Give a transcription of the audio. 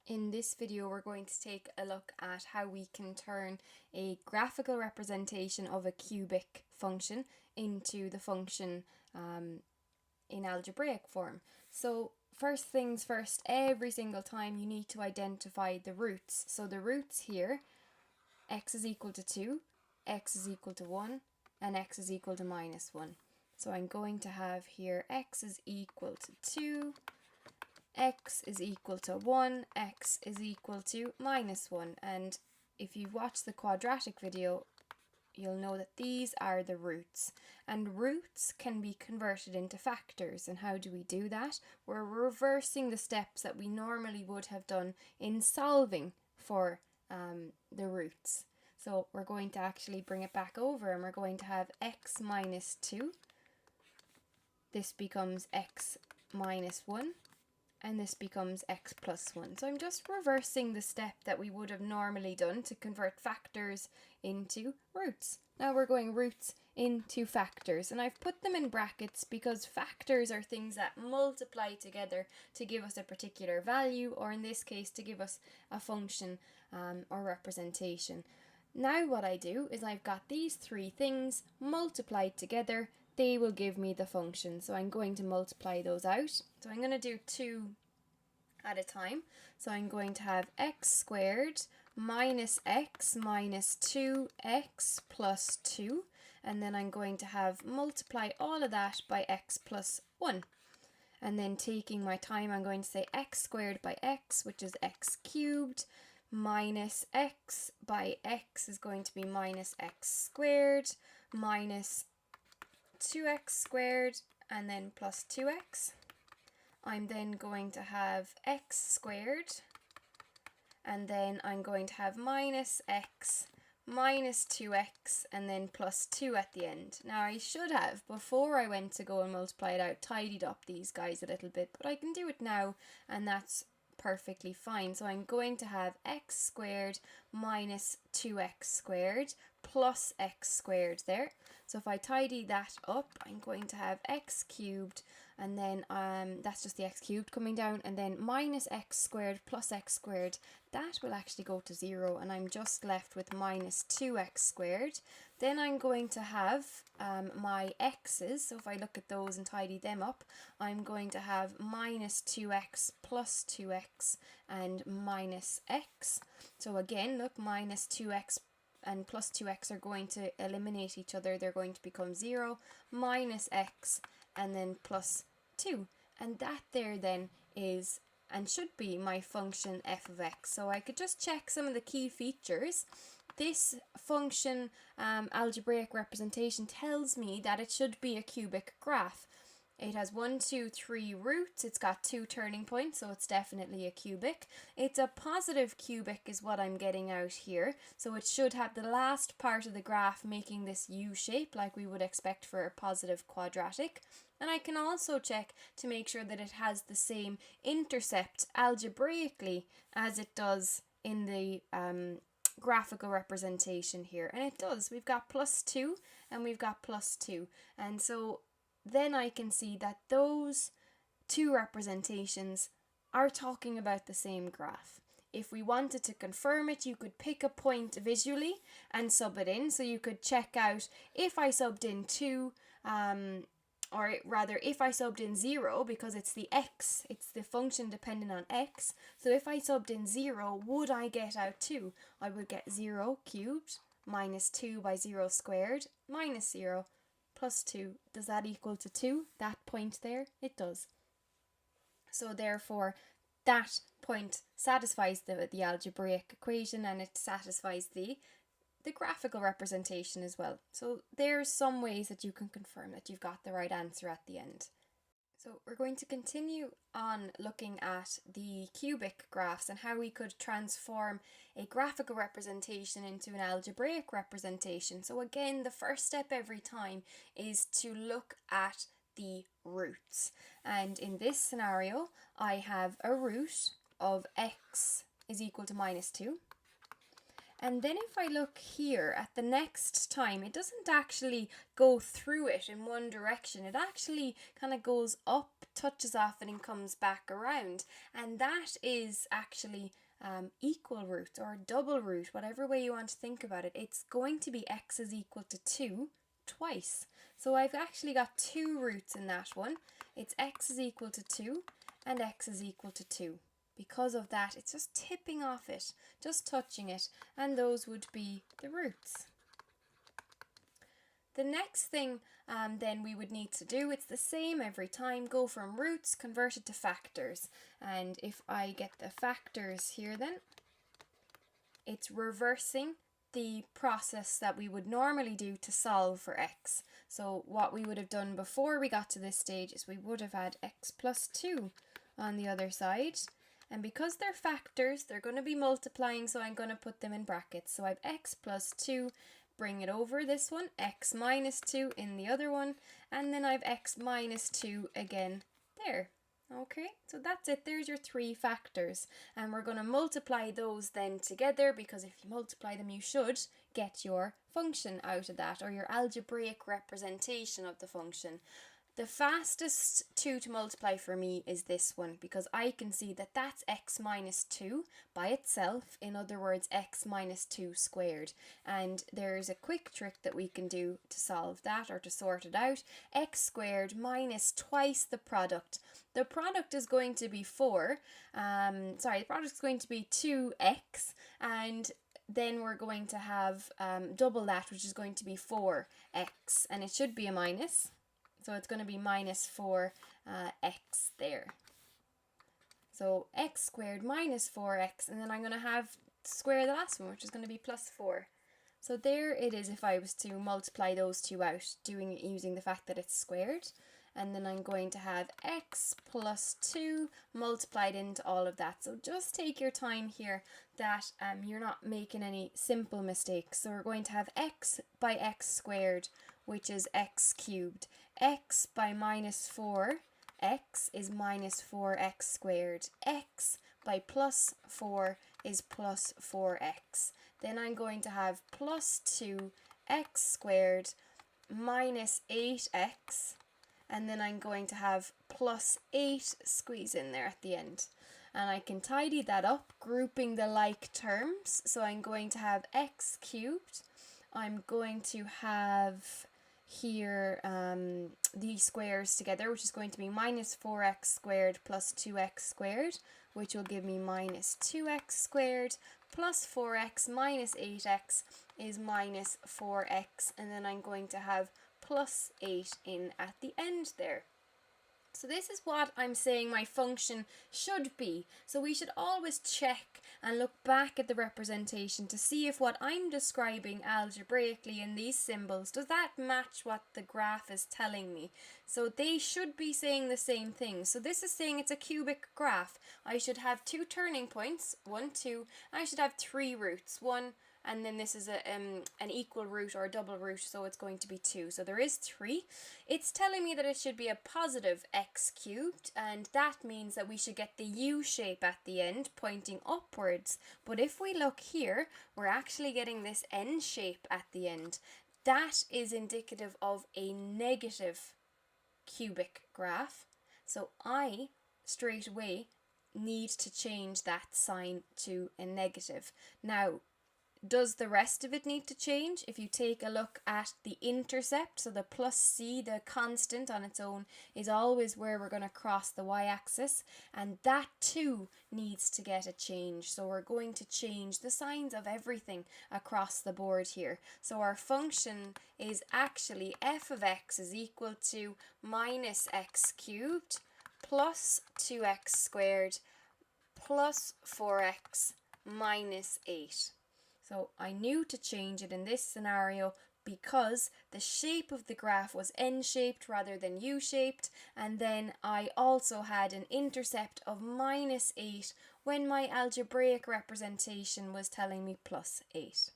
In this video, we're going to take a look at how we can turn a graphical representation of a cubic function into the function in algebraic form. So first things first, every single time you need to identify the roots. So the roots here, x is equal to 2, x is equal to 1, and x is equal to minus 1. So I'm going to have here x is equal to 2, x is equal to 1, x is equal to minus 1. And if you watch the quadratic video, you'll know that these are the roots. And roots can be converted into factors. And how do we do that? We're reversing the steps that we normally would have done in solving for the roots. So we're going to actually bring it back over and we're going to have x minus 2. This becomes x minus 1. And this becomes x plus 1. So I'm just reversing the step that we would have normally done to convert factors into roots. Now we're going roots into factors, and I've put them in brackets because factors are things that multiply together to give us a particular value, or in this case to give us a function or representation. Now what I do is I've got these three things multiplied together. They will give me the function. So I'm going to multiply those out. So I'm going to do 2 at a time. So I'm going to have x squared minus x minus 2x plus 2. And then I'm going to have multiply all of that by x plus 1. And then taking my time, I'm going to say x squared by x, which is x cubed, minus x by x is going to be minus x squared, minus 2x squared, and then plus 2x. I'm then going to have x squared, and then I'm going to have minus x minus 2x, and then plus 2 at the end. Now I should have, before I went to go and multiply it out, tidied up these guys a little bit, but I can do it now, and that's perfectly fine. So I'm going to have x squared minus 2x squared plus x squared there. So if I tidy that up, I'm going to have x cubed, and then that's just the x cubed coming down, and then minus x squared plus x squared, that will actually go to 0, and I'm just left with minus 2x squared. Then I'm going to have my x's, so if I look at those and tidy them up, I'm going to have minus 2x plus 2x and minus x. So again, look, minus 2x and plus 2x are going to eliminate each other. They're going to become 0, minus x, and then plus 2. And that there then is and should be my function f of x. So I could just check some of the key features. This function algebraic representation tells me that it should be a cubic graph. It has 1, 2, 3 roots. It's got 2 turning points, so it's definitely a cubic. It's a positive cubic is what I'm getting out here. So it should have the last part of the graph making this U shape like we would expect for a positive quadratic. And I can also check to make sure that it has the same intercept algebraically as it does in the graphical representation here. And it does. We've got plus 2 and we've got plus 2. And so then I can see that those two representations are talking about the same graph. If we wanted to confirm it, you could pick a point visually and sub it in. So you could check out if I subbed in 2, or rather if I subbed in 0, because it's the x, it's the function dependent on x. So if I subbed in 0, would I get out 2? I would get 0 cubed minus 2 by 0 squared minus 0 plus 2. Does that equal to 2? That point there? It does. So therefore, that point satisfies the algebraic equation, and it satisfies the graphical representation as well. So there's some ways that you can confirm that you've got the right answer at the end. So we're going to continue on looking at the cubic graphs and how we could transform a graphical representation into an algebraic representation. So again, the first step every time is to look at the roots. And in this scenario, I have a root of x is equal to minus 2. And then if I look here at the next time, it doesn't actually go through it in one direction. It actually kind of goes up touches off it and comes back around. And that is actually equal root or double root, whatever way you want to think about it. It's going to be x is equal to 2 twice. So I've actually got two roots in that one. It's x is equal to 2 and x is equal to 2. Because of that, it's just tipping off it, just touching it, and those would be the roots. The next thing then we would need to do, it's the same every time, go from roots, convert it to factors. And if I get the factors here then, it's reversing the process that we would normally do to solve for x. So what we would have done before we got to this stage is we would have had x plus 2 on the other side. And because they're factors, they're going to be multiplying, so I'm going to put them in brackets. So I have x plus 2, bring it over this one, x minus 2 in the other one, and then I have x minus 2 again there. Okay, so that's it. There's your three factors. And we're going to multiply those then together, because if you multiply them, you should get your function out of that, or your algebraic representation of the function. The fastest 2 to multiply for me is this one, because I can see that that's x minus 2 by itself, in other words x minus 2 squared. And there's a quick trick that we can do to solve that, or to sort it out. X squared minus twice the product. The product is going to be the product is going to be 2x, and then we're going to have double that, which is going to be 4x, and it should be a minus. So it's going to be minus 4x there. So x squared minus 4x, and then I'm going to have square the last one, which is going to be plus 4. So there it is if I was to multiply those two out, doing it using the fact that it's squared. And then I'm going to have x plus 2 multiplied into all of that. So just take your time here that you're not making any simple mistakes. So we're going to have x by x squared, which is x cubed. X by minus 4x is minus 4x squared. X by plus 4 is plus 4x. Then I'm going to have plus 2x squared minus 8x. And then I'm going to have plus 8 squeeze in there at the end. And I can tidy that up, grouping the like terms. So I'm going to have x cubed. I'm going to have here the squares together, which is going to be minus 4x squared plus 2x squared, which will give me minus 2x squared, plus 4x minus 8x is minus 4x, and then I'm going to have plus 8 in at the end there. So this is what I'm saying my function should be. So we should always check and look back at the representation to see if what I'm describing algebraically in these symbols, does that match what the graph is telling me? So they should be saying the same thing. So this is saying it's a cubic graph. I should have 2 turning points, 1, 2. I should have 3 roots, 1, and then this is an equal root or a double root, so it's going to be 2. So there is 3. It's telling me that it should be a positive x cubed, and that means that we should get the U shape at the end, pointing upwards. But if we look here, we're actually getting this N shape at the end. That is indicative of a negative cubic graph. So I, straight away, need to change that sign to a negative. Now, does the rest of it need to change? If you take a look at the intercept, so the plus c, the constant on its own, is always where we're going to cross the y-axis, and that too needs to get a change. So we're going to change the signs of everything across the board here. So our function is actually f of x is equal to minus x cubed plus 2x squared plus 4x minus 8. So I knew to change it in this scenario because the shape of the graph was N-shaped rather than U-shaped, and then I also had an intercept of minus 8 when my algebraic representation was telling me plus 8.